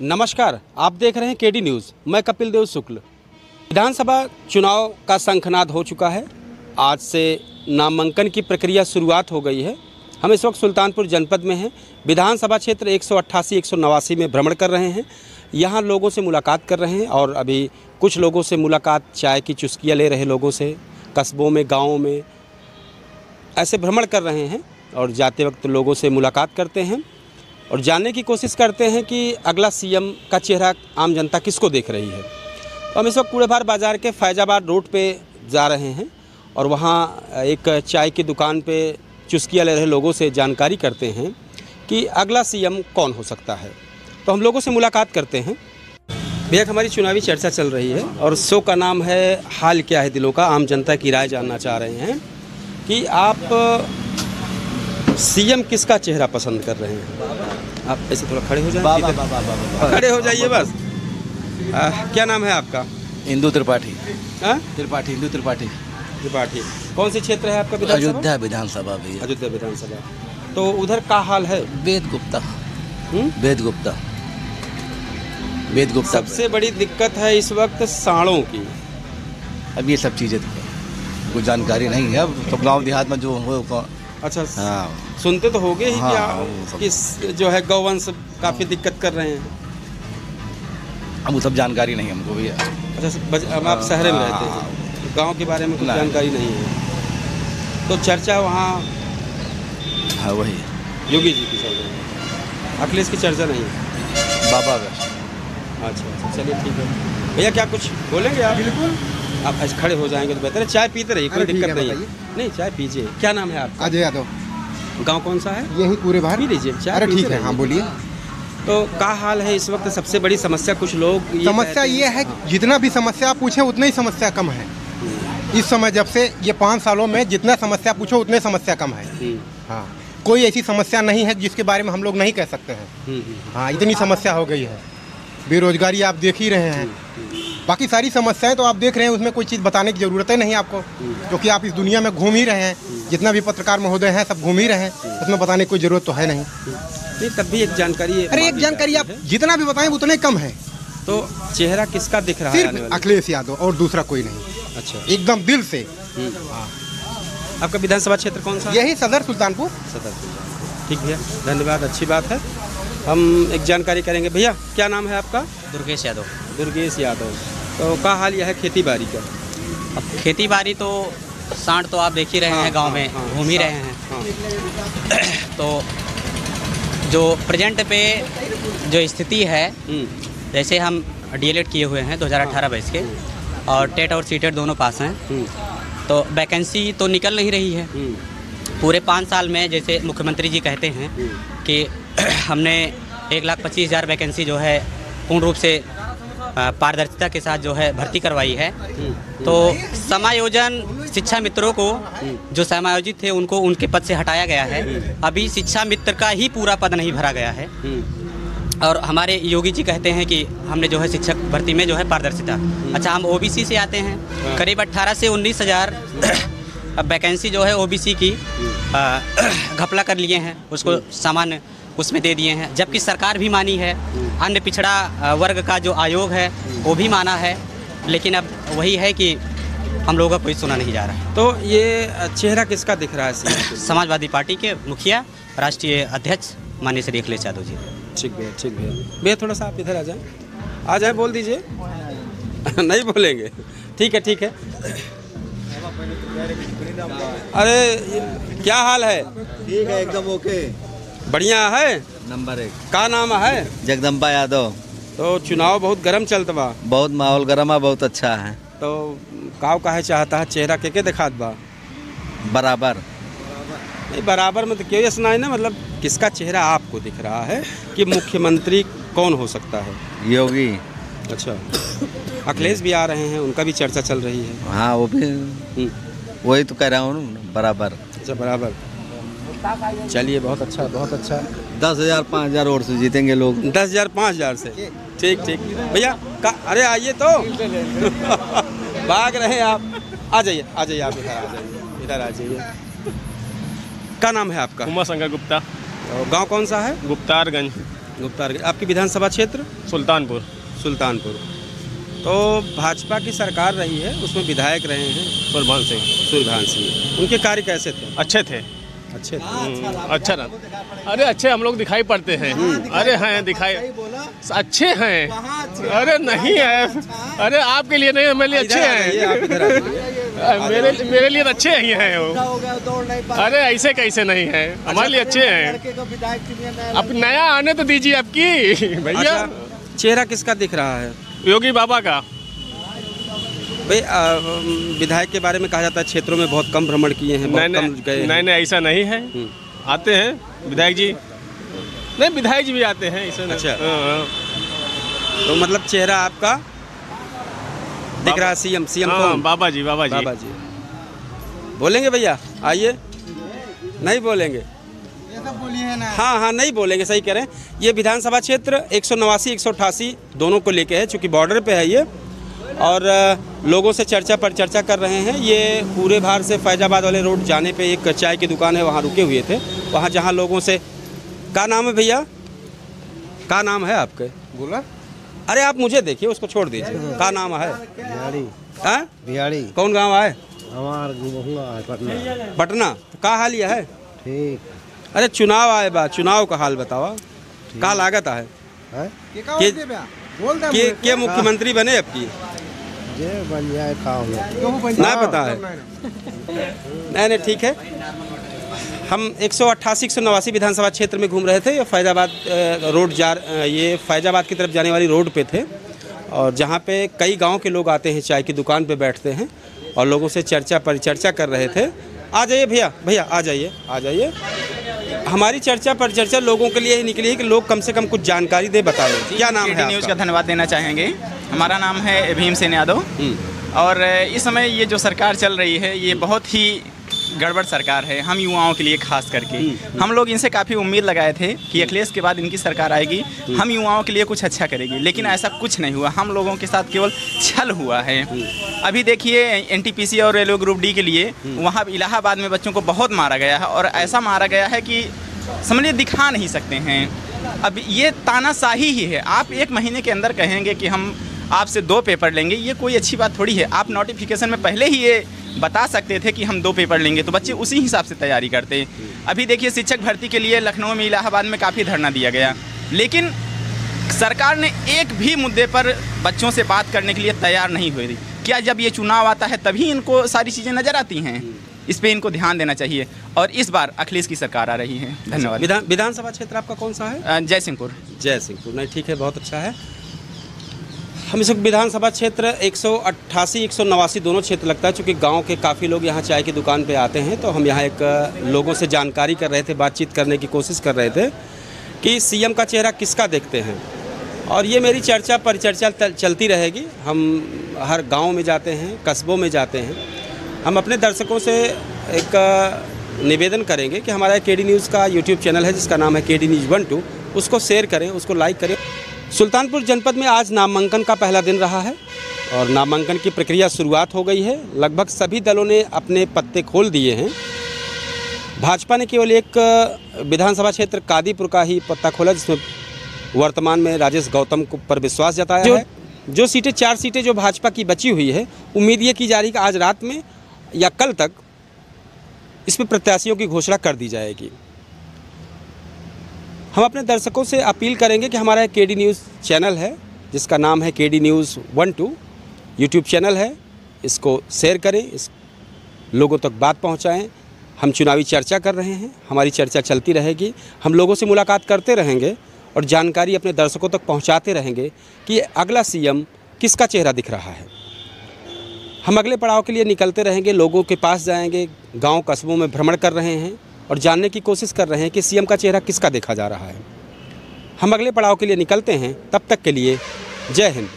नमस्कार, आप देख रहे हैं केडी न्यूज़। मैं कपिल देव शुक्ल। विधानसभा चुनाव का शंखनाद हो चुका है। आज से नामांकन की प्रक्रिया शुरुआत हो गई है। हम इस वक्त सुल्तानपुर जनपद में हैं। विधानसभा क्षेत्र 188-189 में भ्रमण कर रहे हैं। यहाँ लोगों से मुलाकात कर रहे हैं और अभी कुछ लोगों से मुलाकात, चाय की चुस्कियाँ ले रहे लोगों से, कस्बों में, गाँवों में ऐसे भ्रमण कर रहे हैं और जाते वक्त लोगों से मुलाकात करते हैं और जानने की कोशिश करते हैं कि अगला सीएम का चेहरा आम जनता किसको देख रही है। तो हम इस वक्त कूड़ेभार बाज़ार के फैजाबाद रोड पे जा रहे हैं और वहाँ एक चाय की दुकान पे चुस्कियाँ ले रहे लोगों से जानकारी करते हैं कि अगला सीएम कौन हो सकता है। तो हम लोगों से मुलाकात करते हैं। भैया, हमारी चुनावी चर्चा चल रही है और शो का नाम है हाल क्या है दिलों का। आम जनता की राय जानना चाह रहे हैं कि आप सीएम किसका चेहरा पसंद कर रहे हैं। आप ऐसे थोड़ा खड़े हो जाइए। खड़े हो जाइए बस। क्या नाम है आपका? इंदू त्रिपाठी। त्रिपाठी, इंदू त्रिपाठी। त्रिपाठी। कौन सी क्षेत्र है आपका? अयोध्या विधानसभा भैया। अयोध्या विधानसभा। तो उधर का हाल है? वेद गुप्ता। वेद गुप्ता। वेद गुप्ता। सबसे बड़ी दिक्कत है इस वक्त सांड़ों की। अब ये सब चीज़ें कोई जानकारी नहीं है। अब तो गाँव देहात में जो हो। अच्छा, हाँ, सुनते तो होगे ही। हाँ, कि जो है गौवंश काफ़ी दिक्कत कर रहे हैं। अब वो सब जानकारी नहीं हमको भैया। अच्छा, अब आप शहर में रहते हैं, गांव के बारे में कुछ जानकारी नहीं है। तो चर्चा वहाँ हाँ वही योगी जी की चल रही है, अखिलेश की चर्चा नहीं है। बाबा का। अच्छा, चलिए ठीक है। भैया, क्या कुछ बोलेंगे आप? बिल्कुल। आप ऐसे खड़े हो जाएंगे तो बेहतर है। चाय पीते रहिए, कोई दिक्कत नहीं है। नहीं, चाय पीजिए। क्या नाम है आपका? अजय यादव। गांव कौन सा है? यही कूड़ेभार। पी लीजिए चाय। अरे ठीक है, हाँ बोलिए। तो क्या हाल है इस वक्त? सबसे बड़ी समस्या कुछ लोग समस्या ये है कि जितना भी समस्या पूछे उतना ही समस्या कम है। इस समय जब से ये 5 सालों में जितना समस्या पूछो उतने समस्या कम है। हाँ, कोई ऐसी समस्या नहीं है जिसके बारे में हम लोग नहीं कह सकते हैं। हाँ, इतनी समस्या हो गई है। बेरोजगारी आप देख ही रहे हैं, बाकी सारी समस्याएं तो आप देख रहे हैं, उसमें कोई चीज़ बताने की ज़रूरत ही नहीं आपको, क्योंकि आप इस दुनिया में घूम ही रहे हैं। जितना भी पत्रकार महोदय हैं सब घूम ही रहे हैं, उसमें बताने की कोई ज़रूरत तो है नहीं। तब भी एक जानकारी। अरे एक जानकारी आप जितना भी बताएं उतने कम है। तो चेहरा किसका दिख रहा है? सिर्फ अखिलेश यादव और दूसरा कोई नहीं। अच्छा, एकदम दिल से। आपका विधानसभा क्षेत्र कौन सा? यही सदर सुल्तानपुर। ठीक भैया, धन्यवाद, अच्छी बात है। हम एक जानकारी करेंगे। भैया, क्या नाम है आपका? दुर्गेश यादव। दुर्गेश यादव। तो क्या हाल यह है खेती बाड़ी का? अब खेती बाड़ी तो सांड तो आप देख ही रहे हैं, गांव में घूम ही रहे हैं। तो जो प्रेजेंट पे जो स्थिति है, जैसे हम डीएलएड किए हुए हैं 2018 बैच के और टेट और सीटेट दोनों पास हैं, तो वैकेंसी तो निकल नहीं रही है। पूरे 5 साल में जैसे मुख्यमंत्री जी कहते हैं कि हमने 1,25,000 वैकेंसी जो है पूर्ण रूप से पारदर्शिता के साथ जो है भर्ती करवाई है। तो समायोजन शिक्षा मित्रों को जो समायोजित थे उनको उनके पद से हटाया गया है। अभी शिक्षा मित्र का ही पूरा पद नहीं भरा गया है। और हमारे योगी जी कहते हैं कि हमने जो है शिक्षक भर्ती में जो है पारदर्शिता। अच्छा, हम ओबीसी से आते हैं, करीब 18 से 19,000 वैकेंसी जो है ओबीसी की घपला कर लिए हैं, उसको सामान्य उसमें दे दिए हैं, जबकि सरकार भी मानी है। अन्य पिछड़ा वर्ग का जो आयोग है वो भी माना है, लेकिन अब वही है कि हम लोगों का कोई सुना नहीं जा रहा है। तो ये चेहरा किसका दिख रहा है? समाजवादी पार्टी के मुखिया, राष्ट्रीय अध्यक्ष माननीय श्री अखिलेश यादव जी। ठीक भैया, ठीक भैया। भैया, थोड़ा सा आप इधर आ जाए, बोल दीजिए। नहीं बोलेंगे? ठीक है, ठीक है। अरे क्या हाल है? ठीक है, एकदम ओके, बढ़िया है। नंबर 1। का नाम है? जगदम्बा यादव। तो चुनाव बहुत गर्म चलता बा। बहुत माहौल गर्म है, बहुत अच्छा है। तो काव काहे चाहता है चेहरा के दिखात बा? बराबर नहीं, बराबर में तो क्यों ये सुनाई ना, मतलब किसका चेहरा आपको दिख रहा है कि मुख्यमंत्री कौन हो सकता है? योगी। अच्छा, अखिलेश भी आ रहे हैं, उनका भी चर्चा चल रही है। हाँ, वो भी वही तो कह रहा हूँ, बराबर। अच्छा, बराबर। चलिए, बहुत अच्छा, बहुत अच्छा। 10,000 5,000 और से जीतेंगे लोग। 10,000 5,000 से? ठीक ठीक भैया। अरे आइए तो। भाग रहे आप। आ जाइए, आ जाइए, आप इधर आ जाइए, इधर आ जाइए। क्या नाम है आपका? उमा शंकर गुप्ता। गांव कौन सा है? गुप्तारगंज। गुप्तार। आपकी विधानसभा क्षेत्र? सुल्तानपुर। सुल्तानपुर। तो भाजपा की सरकार रही है, उसमें विधायक रहे हैं सूर्यभान सिंह। उनके कार्य कैसे थे? अच्छे थे। अच्छे थे। अच्छा ना, अरे अच्छे हम लोग दिखाई पड़ते हैं। अरे हैं दिखाई अच्छे हैं। अरे नहीं है, अरे आपके लिए नहीं, मेरे लिए अच्छे हैं। मेरे लिए अच्छे ही हैं वो। अरे ऐसे कैसे नहीं है, हमारे लिए अच्छे हैं। अब नया आने तो दीजिए आपकी भैया। चेहरा किसका दिख रहा है? योगी बाबा का। भाई विधायक के बारे में कहा जाता है क्षेत्रों में बहुत कम भ्रमण किए हैं, बहुत कम गए हैं। नहीं ऐसा नहीं है, आते हैं विधायक जी। नहीं विधायक जी भी आते हैं ऐसा। अच्छा। तो मतलब चेहरा आपका दिख रहा है। सीएम कौन? बाबा जी। बोलेंगे भैया? आइए। नहीं बोलेंगे? हाँ नहीं बोलेंगे, सही कह रहे हैं। ये विधानसभा क्षेत्र 189 188 दोनों को लेके है, चूँकि बॉर्डर पे है ये, और लोगों से चर्चा पर चर्चा कर रहे हैं। ये पूरे भार से फैजाबाद वाले रोड जाने पे एक चाय की दुकान है, वहाँ रुके हुए थे। वहाँ जहाँ लोगों से, क्या नाम है भैया? क्या नाम है आपके? बोला। अरे आप मुझे देखिए, उसको छोड़ दीजिए। क्या नाम है? बिहाड़ी। कौन गाँव है? पटना। पटना। क्या हाल यह है? ठीक। अरे चुनाव आए बा, चुनाव का हाल बतावा। क्या लागत है के मुख्यमंत्री बने अब की? बन जाए ना पता है? नहीं ठीक है। हम 188 189 विधानसभा क्षेत्र में घूम रहे थे। ये फैजाबाद रोड ये फैजाबाद की तरफ जाने वाली रोड पे थे, और जहाँ पे कई गांव के लोग आते हैं, चाय की दुकान पे बैठते हैं और लोगों से चर्चा परिचर्चा कर रहे थे। आ जाइए भैया आ जाइए। हमारी चर्चा परिचर्चा लोगों के लिए ही निकली है कि लोग कम से कम कुछ जानकारी दे। बताएं क्या नाम है? न्यूज़ का धन्यवाद देना चाहेंगे। हमारा नाम है भीमसेन यादव, और इस समय ये जो सरकार चल रही है ये बहुत ही गड़बड़ सरकार है। हम युवाओं के लिए खास करके हम लोग इनसे काफ़ी उम्मीद लगाए थे कि अखिलेश के बाद इनकी सरकार आएगी, हम युवाओं के लिए कुछ अच्छा करेगी, लेकिन ऐसा कुछ नहीं हुआ। हम लोगों के साथ केवल छल हुआ है। अभी देखिए एनटीपीसी और रेलवे ग्रुप डी के लिए वहाँ इलाहाबाद में बच्चों को बहुत मारा गया है, और ऐसा मारा गया है कि समझिए दिखा नहीं सकते हैं। अब ये तानाशाही ही है। आप एक महीने के अंदर कहेंगे कि हम आपसे 2 पेपर लेंगे, ये कोई अच्छी बात थोड़ी है। आप नोटिफिकेशन में पहले ही ये बता सकते थे कि हम 2 पेपर लेंगे, तो बच्चे उसी हिसाब से तैयारी करते। अभी देखिए शिक्षक भर्ती के लिए लखनऊ में, इलाहाबाद में काफ़ी धरना दिया गया, लेकिन सरकार ने एक भी मुद्दे पर बच्चों से बात करने के लिए तैयार नहीं हुई। क्या जब ये चुनाव आता है तभी इनको सारी चीज़ें नज़र आती हैं? इस पे इनको ध्यान देना चाहिए। और इस बार अखिलेश की सरकार आ रही है। धन्यवाद। विधानसभा क्षेत्र आपका कौन सा है? जयसिंहपुर। नहीं ठीक है, बहुत अच्छा है। हम इस विधानसभा क्षेत्र 188 189 दोनों क्षेत्र लगता है, चूँकि गांव के काफ़ी लोग यहाँ चाय की दुकान पे आते हैं, तो हम यहाँ एक लोगों से जानकारी कर रहे थे, बातचीत करने की कोशिश कर रहे थे कि सीएम का चेहरा किसका देखते हैं। और ये मेरी चर्चा परिचर्चा चलती रहेगी। हम हर गांव में जाते हैं, कस्बों में जाते हैं। हम अपने दर्शकों से एक निवेदन करेंगे कि हमारा केडी न्यूज़ का यूट्यूब चैनल है जिसका नाम है केडी न्यूज़ 12, उसको शेयर करें, उसको लाइक करें। सुल्तानपुर जनपद में आज नामांकन का पहला दिन रहा है और नामांकन की प्रक्रिया शुरुआत हो गई है। लगभग सभी दलों ने अपने पत्ते खोल दिए हैं। भाजपा ने केवल एक विधानसभा क्षेत्र कादीपुर का ही पत्ता खोला, जिसमें वर्तमान में राजेश गौतम को पर विश्वास जताया है। जो सीटें 4 सीटें जो भाजपा की बची हुई है, उम्मीद ये की जा रही है कि आज रात में या कल तक इसमें प्रत्याशियों की घोषणा कर दी जाएगी। हम अपने दर्शकों से अपील करेंगे कि हमारा एक केडी न्यूज़ चैनल है जिसका नाम है केडी न्यूज़ 12 यूट्यूब चैनल है, इसको शेयर करें, इस लोगों तक बात पहुंचाएं। हम चुनावी चर्चा कर रहे हैं, हमारी चर्चा चलती रहेगी। हम लोगों से मुलाकात करते रहेंगे और जानकारी अपने दर्शकों तक पहुंचाते रहेंगे कि अगला सीएम किसका चेहरा दिख रहा है। हम अगले पड़ाव के लिए निकलते रहेंगे, लोगों के पास जाएंगे, गांव कस्बों में भ्रमण कर रहे हैं और जानने की कोशिश कर रहे हैं कि सीएम का चेहरा किसका देखा जा रहा है। हम अगले पड़ाव के लिए निकलते हैं, तब तक के लिए जय हिंद।